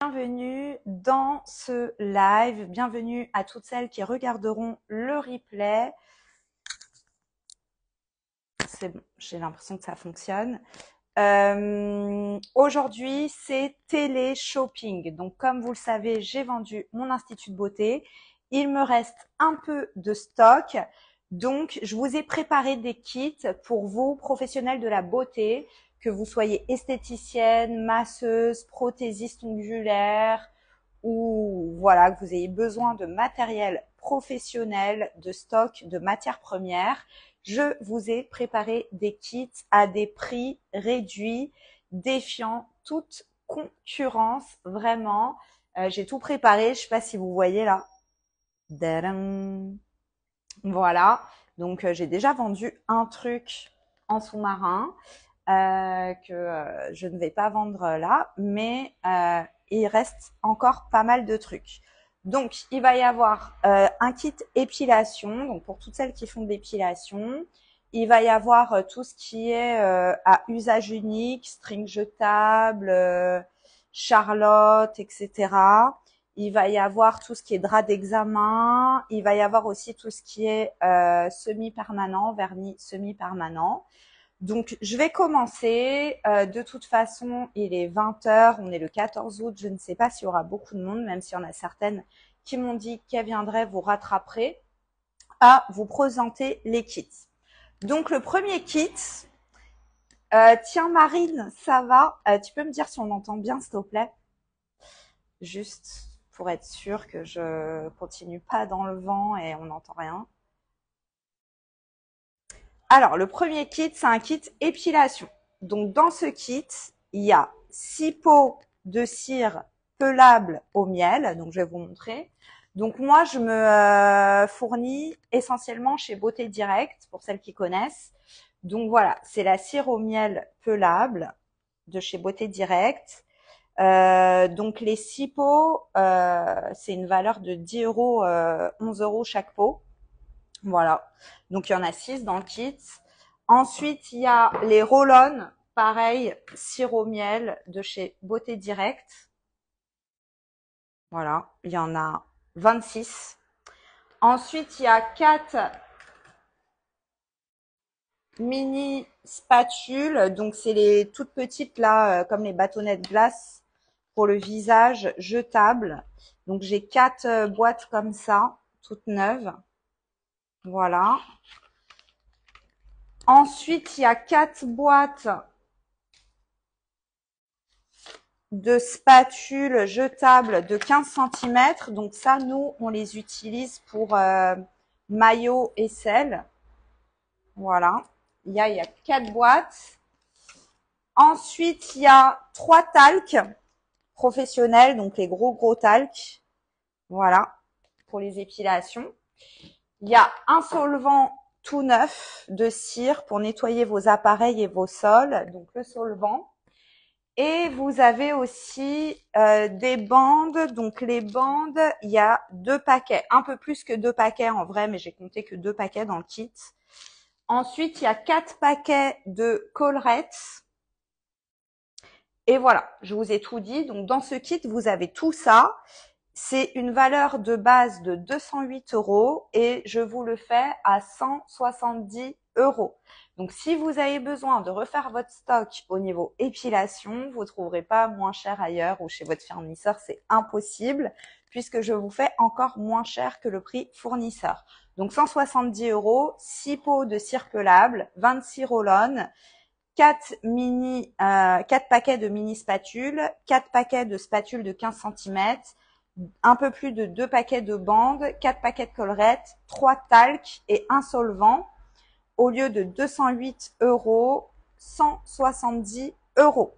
Bienvenue dans ce live, bienvenue à toutes celles qui regarderont le replay. C'est bon, j'ai l'impression que ça fonctionne. Aujourd'hui, c'est télé-shopping. Donc, comme vous le savez, j'ai vendu mon institut de beauté. Il me reste un peu de stock. Donc, je vous ai préparé des kits pour vous, professionnels de la beauté, que vous soyez esthéticienne, masseuse, prothésiste ongulaire, ou voilà, que vous ayez besoin de matériel professionnel, de stock, de matières premières. Je vous ai préparé des kits à des prix réduits, défiant toute concurrence, vraiment. J'ai tout préparé, je sais pas si vous voyez là. Tadam. Voilà, donc j'ai déjà vendu un truc en sous-marin que je ne vais pas vendre là, mais il reste encore pas mal de trucs. Donc, il va y avoir un kit épilation, donc pour toutes celles qui font de l'épilation. Il va y avoir tout ce qui est à usage unique, string jetable, Charlotte, etc. Il va y avoir tout ce qui est drap d'examen. Il va y avoir aussi tout ce qui est semi-permanent, vernis semi-permanent. Donc, je vais commencer. De toute façon, il est 20 heures. On est le 14 août. Je ne sais pas s'il y aura beaucoup de monde, même s'il y en a certaines qui m'ont dit qu'elles viendraient vous rattraper à vous présenter les kits. Donc, le premier kit. Tiens, Marine, ça va? Tu peux me dire si on entend bien, s'il te plaît? Juste pour être sûr que je continue pas dans le vent et on n'entend rien. Alors, le premier kit, c'est un kit épilation. Donc, dans ce kit, il y a 6 pots de cire pelable au miel. Donc, je vais vous montrer. Donc, moi, je me fournis essentiellement chez Beauté Direct, pour celles qui connaissent. Donc, voilà, c'est la cire au miel pelable de chez Beauté Direct. Donc, les 6 pots, c'est une valeur de 10 euros, 11 euros chaque pot. Voilà. Donc, il y en a 6 dans le kit. Ensuite, il y a les roll-on, pareil, cire au miel de chez Beauté Direct. Voilà. Il y en a 26. Ensuite, il y a 4 mini spatules. Donc, c'est les toutes petites là, comme les bâtonnets de glace pour le visage, jetables. Donc, j'ai 4 boîtes comme ça, toutes neuves. Voilà. Ensuite, il y a 4 boîtes de spatules jetables de 15 cm. Donc ça, nous, on les utilise pour maillot et sel. Voilà. Il y a 4 boîtes. Ensuite, il y a 3 talcs professionnels, donc les gros talcs. Voilà, pour les épilations. Il y a un solvant tout neuf de cire pour nettoyer vos appareils et vos sols, donc le solvant. Et vous avez aussi des bandes. Donc les bandes, il y a 2 paquets, un peu plus que 2 paquets en vrai, mais j'ai compté que 2 paquets dans le kit. Ensuite, il y a 4 paquets de collerettes. Et voilà, je vous ai tout dit. Donc dans ce kit, vous avez tout ça. C'est une valeur de base de 208 euros et je vous le fais à 170 euros. Donc, si vous avez besoin de refaire votre stock au niveau épilation, vous ne trouverez pas moins cher ailleurs ou chez votre fournisseur, c'est impossible puisque je vous fais encore moins cher que le prix fournisseur. Donc, 170 euros, 6 pots de cire pelable, 26 roll-on, 4 paquets de mini spatules, 4 paquets de spatules de 15 cm, un peu plus de 2 paquets de bandes, 4 paquets de collerettes, 3 talcs et un solvant. Au lieu de 208 euros, 170 euros.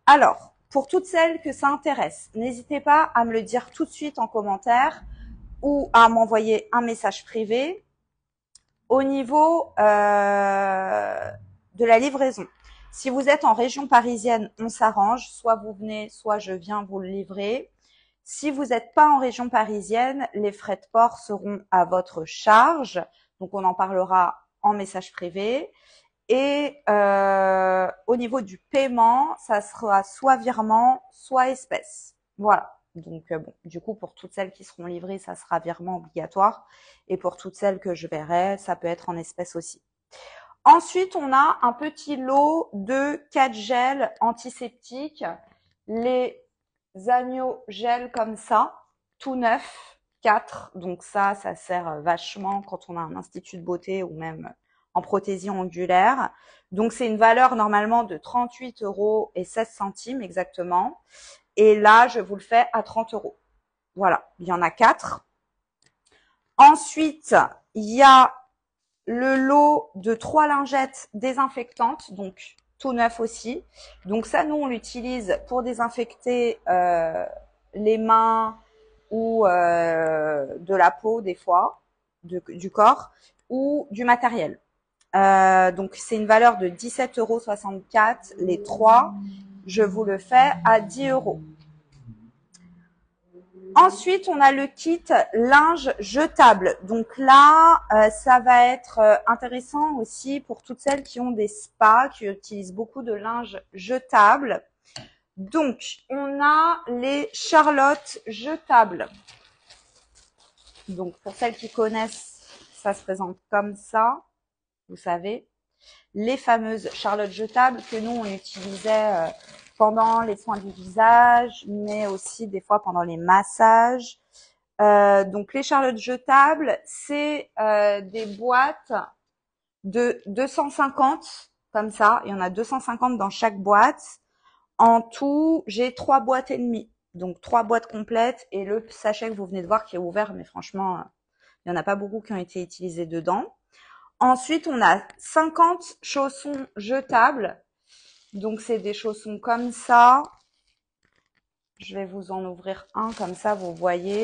Alors, pour toutes celles que ça intéresse, n'hésitez pas à me le dire tout de suite en commentaire ou à m'envoyer un message privé. Au niveau de la livraison, si vous êtes en région parisienne, on s'arrange. Soit vous venez, soit je viens vous le livrer. Si vous n'êtes pas en région parisienne, les frais de port seront à votre charge. Donc, on en parlera en message privé. Et au niveau du paiement, ça sera soit virement, soit espèce. Voilà. Donc, bon, du coup, pour toutes celles qui seront livrées, ça sera virement obligatoire. Et pour toutes celles que je verrai, ça peut être en espèces aussi. Ensuite, on a un petit lot de 4 gels antiseptiques. Les agneaux gel comme ça, tout neuf, 4. Donc ça sert vachement quand on a un institut de beauté ou même en prothésie ongulaire. Donc c'est une valeur normalement de 38 € et 16 centimes exactement. Et là, je vous le fais à 30 €. Voilà, il y en a 4. Ensuite, il y a le lot de 3 lingettes désinfectantes, donc tout neuf aussi. Donc ça, nous, on l'utilise pour désinfecter les mains ou de la peau des fois, du corps, ou du matériel. Donc c'est une valeur de 17,64 € les 3. Je vous le fais à 10 €. Ensuite, on a le kit linge jetable. Donc là, ça va être intéressant aussi pour toutes celles qui ont des spas, qui utilisent beaucoup de linge jetable. Donc, on a les Charlotte jetables. Donc, pour celles qui connaissent, ça se présente comme ça, vous savez. Les fameuses Charlotte jetables que nous, on utilisait pendant les soins du visage, mais aussi des fois pendant les massages. Donc les Charlotte jetables, c'est des boîtes de 250 comme ça. Il y en a 250 dans chaque boîte. En tout, j'ai 3 boîtes et demie. Donc 3 boîtes complètes et le sachet que vous venez de voir qui est ouvert, mais franchement, il n'y en a pas beaucoup qui ont été utilisés dedans. Ensuite, on a 50 chaussons jetables. Donc, c'est des chaussons comme ça. Je vais vous en ouvrir un comme ça, vous voyez.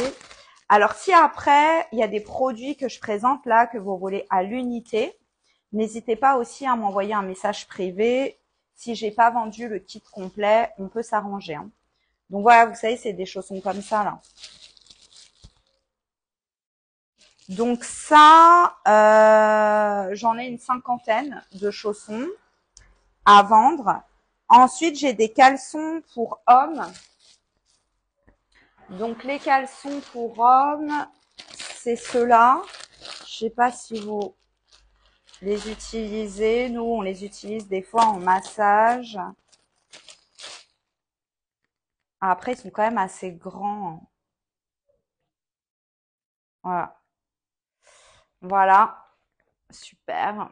Alors, si après, il y a des produits que je présente là, que vous voulez à l'unité, n'hésitez pas aussi à m'envoyer un message privé. Si j'ai pas vendu le kit complet, on peut s'arranger. Hein. Donc voilà, vous savez, c'est des chaussons comme ça là. Donc ça, j'en ai une 50aine de chaussons à vendre. Ensuite, j'ai des caleçons pour hommes. Donc les caleçons pour hommes, c'est ceux-là. Je sais pas si vous les utilisez. Nous, on les utilise des fois en massage. Après, ils sont quand même assez grands. Voilà. Voilà. Super.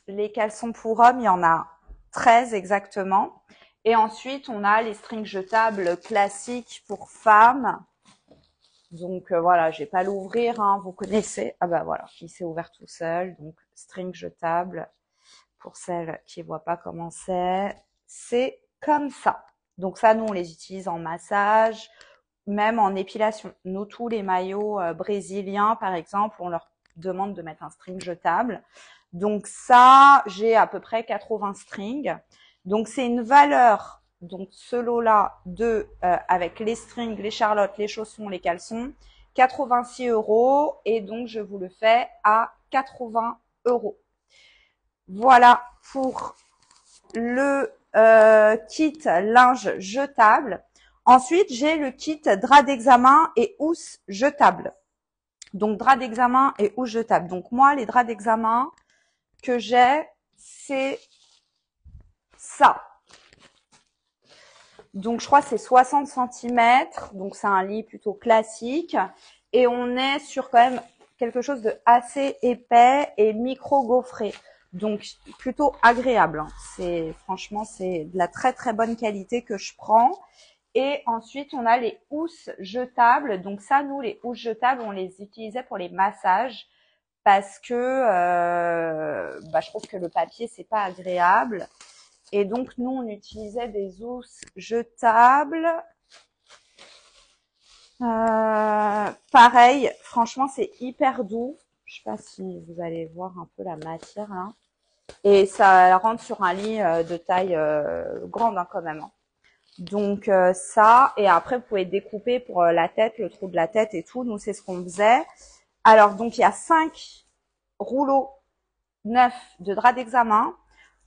Les caleçons pour hommes, il y en a 13 exactement. Et ensuite, on a les strings jetables classiques pour femmes. Donc voilà, je vais pas l'ouvrir, hein, vous connaissez. Ah bah voilà, il s'est ouvert tout seul. Donc string jetable, pour celles qui voient pas comment c'est comme ça. Donc ça, nous, on les utilise en massage, même en épilation. Nous, tous les maillots brésiliens, par exemple, on leur demande de mettre un string jetable. Donc ça, j'ai à peu près 80 strings. Donc c'est une valeur, donc ce lot-là, avec les strings, les charlottes, les chaussons, les caleçons, 86 €. Et donc je vous le fais à 80 €. Voilà pour le kit linge jetable. Ensuite, j'ai le kit drap d'examen et housse jetable. Donc, drap d'examen et housse jetable. Donc, moi, les draps d'examen que j'ai, c'est ça. Donc, je crois que c'est 60 cm. Donc, c'est un lit plutôt classique. Et on est sur quand même quelque chose de assez épais et micro-gaufré. Donc, plutôt agréable. Franchement, c'est de la très, très bonne qualité que je prends. Et ensuite, on a les housses jetables. Donc ça, nous, les housses jetables, on les utilisait pour les massages parce que je trouve que le papier, c'est pas agréable. Et donc, nous, on utilisait des housses jetables. Pareil, franchement, c'est hyper doux. Je sais pas si vous allez voir un peu la matière là. Et ça rentre sur un lit de taille grande hein, quand même. Hein. Donc ça, et après vous pouvez découper pour la tête, le trou de la tête et tout. Nous, c'est ce qu'on faisait. Alors, donc il y a 5 rouleaux neufs de drap d'examen,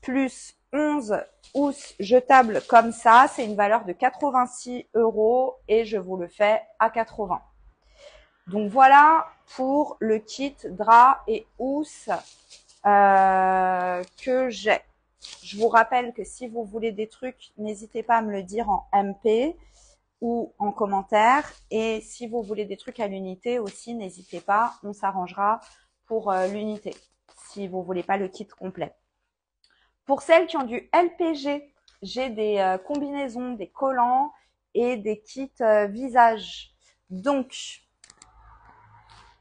plus 11 housses jetables comme ça, c'est une valeur de 86 € et je vous le fais à 80. Donc voilà pour le kit drap et housse que j'ai. Je vous rappelle que si vous voulez des trucs, n'hésitez pas à me le dire en MP ou en commentaire. Et si vous voulez des trucs à l'unité aussi, n'hésitez pas, on s'arrangera pour l'unité si vous voulez pas le kit complet. Pour celles qui ont du LPG, j'ai des combinaisons, des collants et des kits visage. Donc,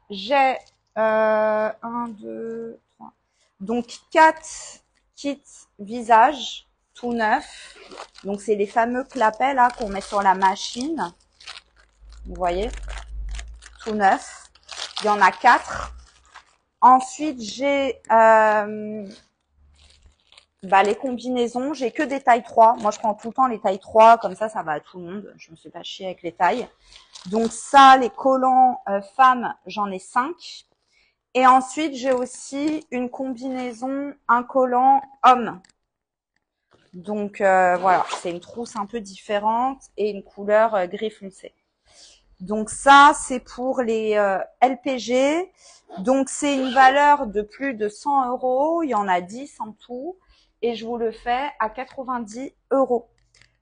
j'ai 1, 2, 3. Donc, 4 kits visage tout neufs. Donc, c'est les fameux clapets là qu'on met sur la machine. Vous voyez, tout neuf. Il y en a 4. Ensuite, j'ai les combinaisons. J'ai que des tailles 3. Moi, je prends tout le temps les tailles 3. Comme ça va à tout le monde. Je me suis pas chier avec les tailles. Donc ça, les collants femmes, j'en ai 5. Et ensuite, j'ai aussi une combinaison, un collant homme. Donc voilà, c'est une trousse un peu différente et une couleur gris foncé. Donc ça, c'est pour les LPG. Donc c'est une valeur de plus de 100 €. Il y en a 10 en tout. Et je vous le fais à 90 €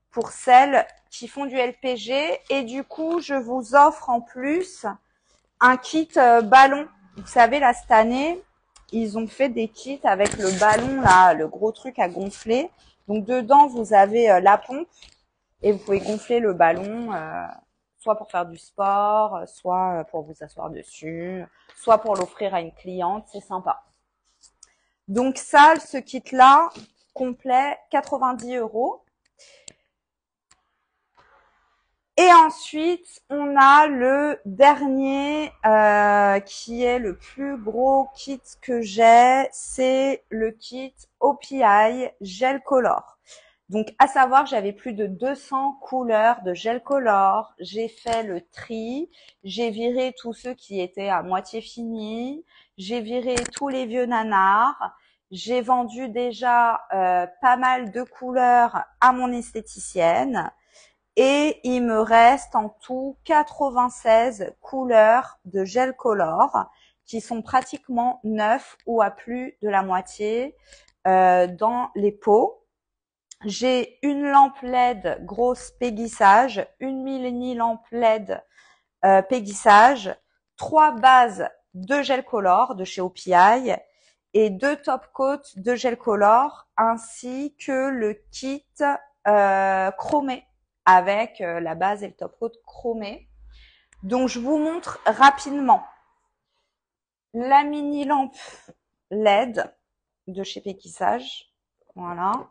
pour celles qui font du LPG. Et du coup, je vous offre en plus un kit ballon. Vous savez, là, cette année, ils ont fait des kits avec le ballon, là, le gros truc à gonfler. Donc, dedans, vous avez la pompe et vous pouvez gonfler le ballon, soit pour faire du sport, soit pour vous asseoir dessus, soit pour l'offrir à une cliente. C'est sympa. Donc, ça, ce kit-là, complet, 90 €. Et ensuite, on a le dernier qui est le plus gros kit que j'ai, c'est le kit OPI Gel Color. Donc, à savoir, j'avais plus de 200 couleurs de gel color. J'ai fait le tri. J'ai viré tous ceux qui étaient à moitié finis. J'ai viré tous les vieux nanars. J'ai vendu déjà pas mal de couleurs à mon esthéticienne. Et il me reste en tout 96 couleurs de gel color qui sont pratiquement neufs ou à plus de la moitié dans les pots. J'ai une lampe LED grosse péguissage, une mini lampe LED péguissage, 3 bases de gel color de chez OPI et 2 top coats de gel color ainsi que le kit chromé avec la base et le top coat chromé. Donc je vous montre rapidement la mini lampe LED de chez Péguissage. Voilà.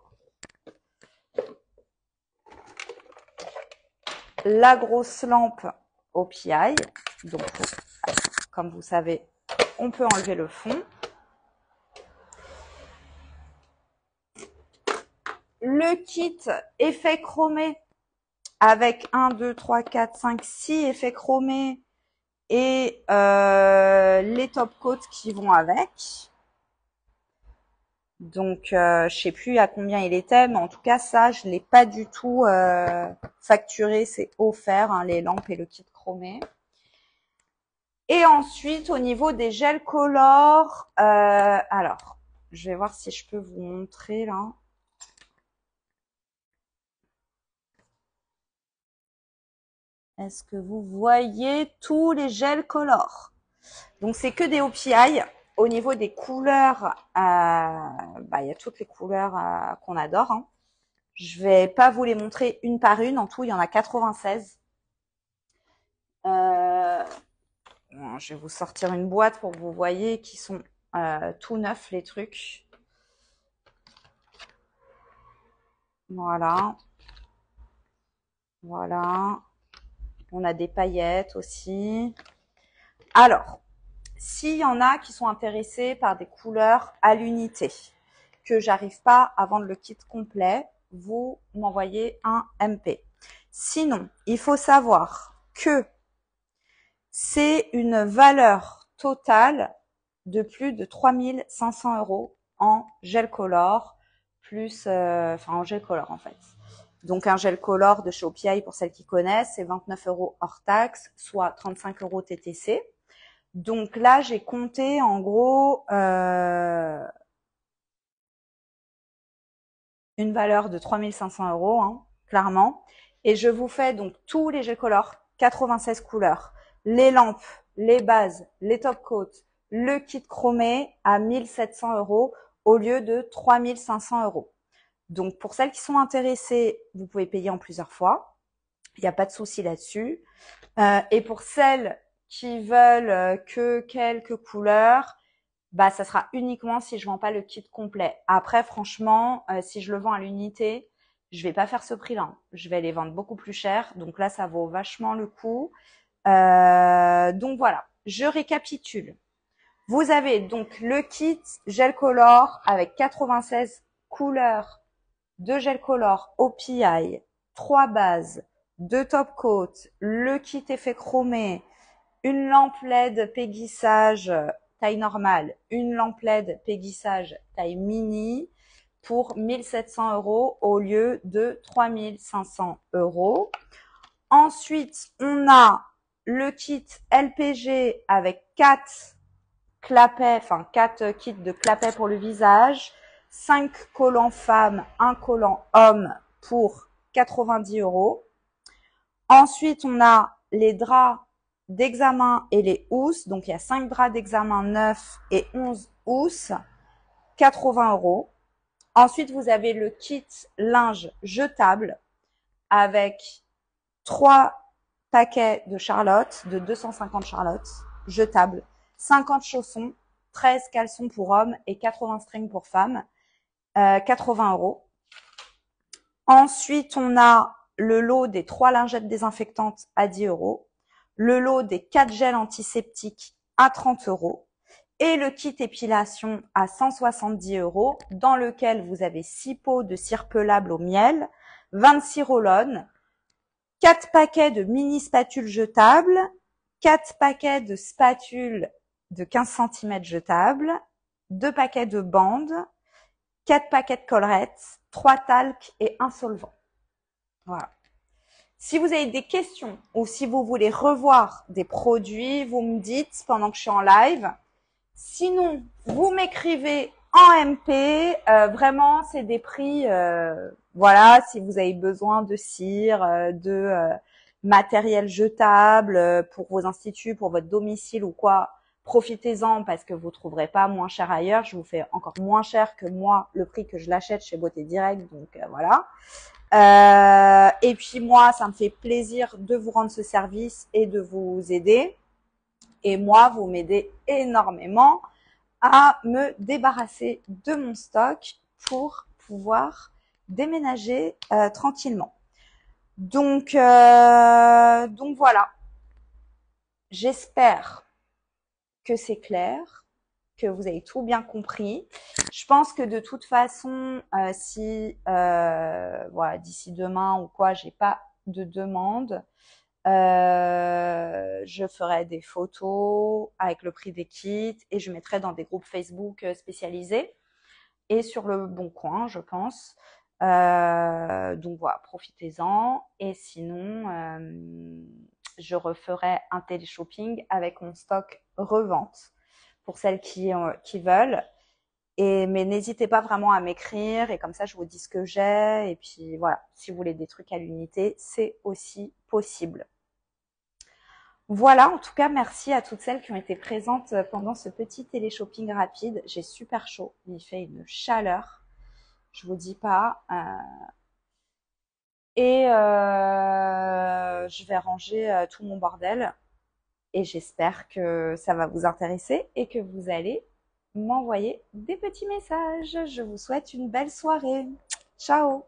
La grosse lampe OPI. Donc, comme vous savez, on peut enlever le fond. Le kit effet chromé avec 1, 2, 3, 4, 5, 6 effets chromés et les top coats qui vont avec. Donc, je sais plus à combien il était, mais en tout cas, ça, je l'ai pas du tout facturé. C'est offert, hein, les lampes et le kit chromé. Et ensuite, au niveau des gels color, alors, je vais voir si je peux vous montrer là. Est-ce que vous voyez tous les gels color? Donc, c'est que des OPI. Au niveau des couleurs, il y a toutes les couleurs qu'on adore. Hein. Je vais pas vous les montrer une par une. En tout, il y en a 96. Je vais vous sortir une boîte pour que vous voyez qui sont tout neufs les trucs. Voilà. Voilà. On a des paillettes aussi. Alors, s'il y en a qui sont intéressés par des couleurs à l'unité, que j'arrive pas à vendre le kit complet, vous m'envoyez un MP. Sinon, il faut savoir que c'est une valeur totale de plus de 3 500 € en gel color, plus, enfin en gel color en fait. Donc un gel color de chez OPI, pour celles qui connaissent, c'est 29 € hors taxe, soit 35 € TTC. Donc là, j'ai compté en gros une valeur de 3500 €, hein, clairement. Et je vous fais donc tous les gels color, 96 couleurs, les lampes, les bases, les top coats, le kit chromé à 1700 € au lieu de 3500 €. Donc pour celles qui sont intéressées, vous pouvez payer en plusieurs fois. Il n'y a pas de souci là-dessus. Et pour celles qui veulent que quelques couleurs, bah ça sera uniquement si je vends pas le kit complet. Après, franchement, si je le vends à l'unité, je vais pas faire ce prix-là. Je vais les vendre beaucoup plus cher. Donc là, ça vaut vachement le coup. Donc voilà, je récapitule. Vous avez donc le kit gel color avec 96 couleurs de gel color OPI, 3 bases, 2 top coats, le kit effet chromé, une lampe LED péguissage taille normale, une lampe LED péguissage taille mini pour 1700 € au lieu de 3500 €. Ensuite, on a le kit LPG avec 4 clapets, enfin 4 kits de clapets pour le visage, 5 collants femmes, un collant homme pour 90 €. Ensuite, on a les draps d'examen et les housses. Donc, il y a 5 draps d'examen neufs et 11 housses, 80 €. Ensuite, vous avez le kit linge jetable avec 3 paquets de Charlotte, de 250 Charlotte jetables, 50 chaussons, 13 caleçons pour hommes et 80 strings pour femmes, 80 €. Ensuite, on a le lot des 3 lingettes désinfectantes à 10 €, le lot des 4 gels antiseptiques à 30 € et le kit épilation à 170 € dans lequel vous avez 6 pots de cire pelable au miel, 26 roll-on, 4 paquets de mini spatules jetables, 4 paquets de spatules de 15 cm jetables, 2 paquets de bandes, 4 paquets de collerettes, 3 talcs et un solvant. Voilà. Si vous avez des questions ou si vous voulez revoir des produits, vous me dites pendant que je suis en live. Sinon, vous m'écrivez en MP. Vraiment, c'est des prix, voilà, si vous avez besoin de cire, de matériel jetable pour vos instituts, pour votre domicile ou quoi, profitez-en parce que vous trouverez pas moins cher ailleurs. Je vous fais encore moins cher que moi le prix que je l'achète chez Beauté Direct, donc voilà. Et puis moi, ça me fait plaisir de vous rendre ce service et de vous aider. Et moi, vous m'aidez énormément à me débarrasser de mon stock pour pouvoir déménager tranquillement. Donc voilà. J'espère que c'est clair, que vous avez tout bien compris. Je pense que de toute façon, si voilà, d'ici demain ou quoi, j'ai pas de demande, je ferai des photos avec le prix des kits et je mettrai dans des groupes Facebook spécialisés et sur le Bon Coin, je pense. Donc voilà, profitez-en. Et sinon, je referai un téléshopping avec mon stock revente pour celles qui veulent. Mais n'hésitez pas vraiment à m'écrire et comme ça je vous dis ce que j'ai. Et puis voilà, si vous voulez des trucs à l'unité, c'est aussi possible. Voilà, en tout cas, merci à toutes celles qui ont été présentes pendant ce petit téléshopping rapide. J'ai super chaud, il fait une chaleur, je vous dis pas. Je vais ranger tout mon bordel et j'espère que ça va vous intéresser et que vous allez m'envoyer des petits messages. Je vous souhaite une belle soirée. Ciao!